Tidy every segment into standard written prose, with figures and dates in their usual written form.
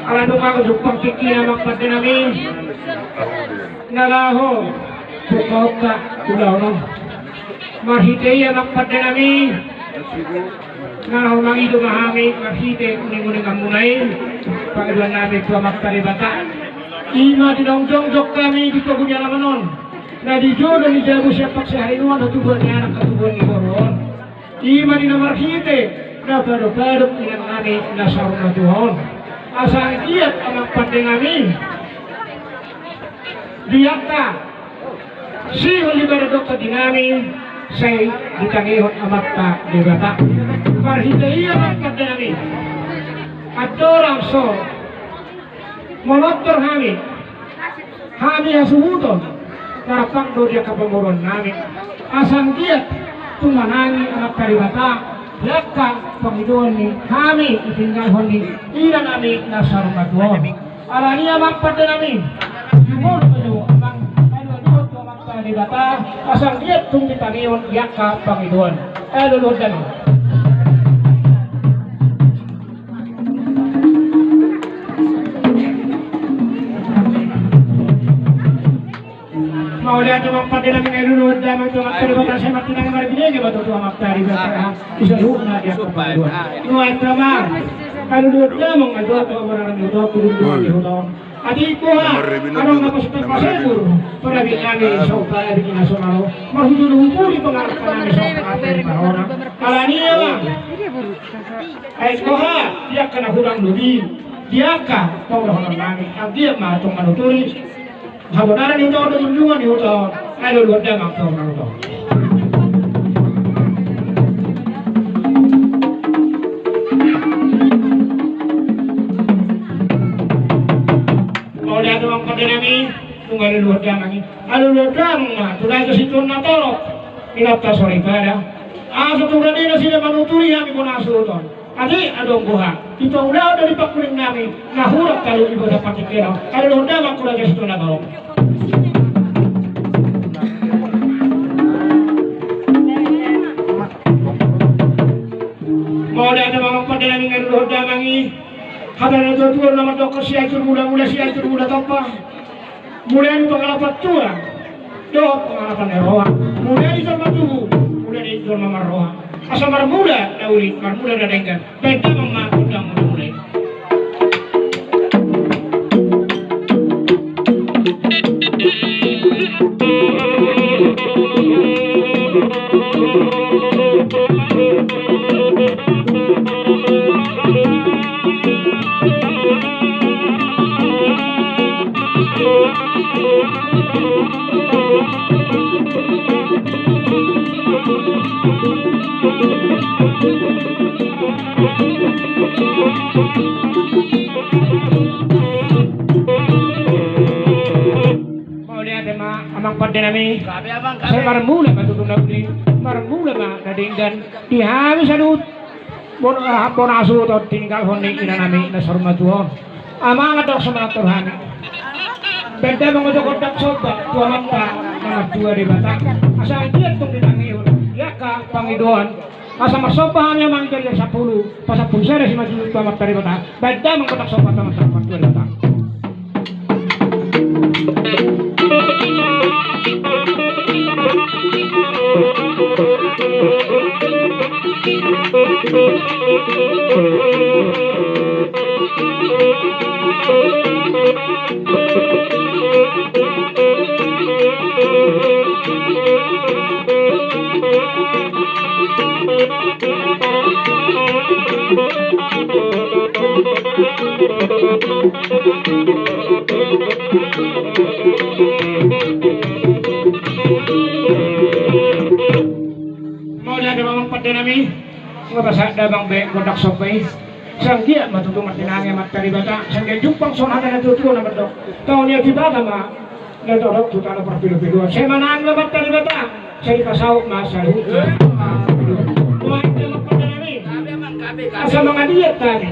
Alam mo mga kasupang kikinamak pati namin. Nalaho. Pukaw ka. Ulaw no. Mahitay amak pati namin. Nalaho mang ito mahami. Mahitay kuning-kuning kamunay. Pagkaduan namin ito amak taribata. Ima dinong-jong-jok kami dito punya naman nun. Na di jodoh ni jago siya pagsaharinuan at tubuhan ni anak katubuhan ni Boron. Ima dinamarhite. Na padok-padok ilang namin na sa rumah Tuhan. Asal diat anak pandai kami diakta si oliver dokter dinami saya ditangihon amat tak dibata perhidayah anak pandai kami ada orang so monotor kami asuhuton dapat doa kepemuruan kami asal diat tumanangi anak dibata Lakang panginoon ni kami itinggalhon ni ilan kami nasa rumah Tuhan. Alania magpanda namin. Yumon kayo amang kalulod ko magpanda bata asang diet kung ditaniyon yaka panginoon. Kalulod na naman. Maulihan ito magpanda namin kalulod namin ito magpanda bata siya magtinang maribinigay ba ito magpanda bata isa luhod na diya panginoon. Nuwag naman. Kalulod naman ang ito ito marang ito tulungan ito. At ito ha, anong napasutan pa sa ito? Para binami sa upaya binasonalo. Mahutulong-huli pangarap ka namin sa kapatid ni Marona. Kala niya lang. Ay ito ha, diyak ka na hulang lubin. Diyak ka, panglahonan namin. Ang diyak matong manuturi. Habonaran ito ang tulungan ito. Ay lulod naman ang panglahonan ito. Maulihan ito ang kadinami. Kung aluluwad lang aluluwad lang tulad sa sitong natorok inapta sa rikada sa tulad din na sila manuturi kami kung nasuton adi adong buha ito ang ulaw na lipakuling namin nahurap tayo iba sa patikiraw aluluwad lang tulad sa sitong natorok maulihan ito mga kadinami aluluwad lang hada na tutuan naman ito kasi ay turmula siya ay turmula tapang mulai itu pengalaman tua, doh pengalaman eroa. Mulai itu maju, mulai itu memeroa. Asal marmula, dauli marmula dah dengar. Beda mama undang mulai. Amang pandemi, saya marmula matutong na uli, marmula nadinggan, dihamis anut, bonaso to tinggal honi inanami na sa rumah Tuhan. Amang atok sa mga turhani. Benda mga dokotak soba, tua mata, mga tua di bata. Asa dia itong dinangiyon, yaka Panginoon. Asa masobahan niya mga kaya sa pulo, pasapun sa si Maju tua mata di bata. Benda mga kotak soba, mga tua di bata. Nami ngabasa dabang be kodak sopay sanggia matutong matinangay matkaribata sanggia jumpang sonada na tutuo na matok taon niya tibata ma natorok tutala par pilo-piluan saya manang na matkaribata saya ipasawak masalut asa mga diet tani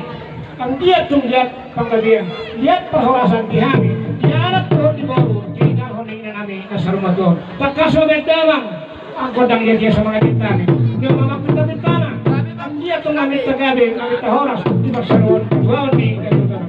ang diet tung diet panggabihan diet perhorasan dihami dianak turun di bawah tinggal honing na namin kasarumah doon pagkasobet damang ang kodang dia sa mga ditani yung mga pinta-pintana ang atong gamit sa gabi, gamit sa oras, di ba sa roon, wow, di kayo na.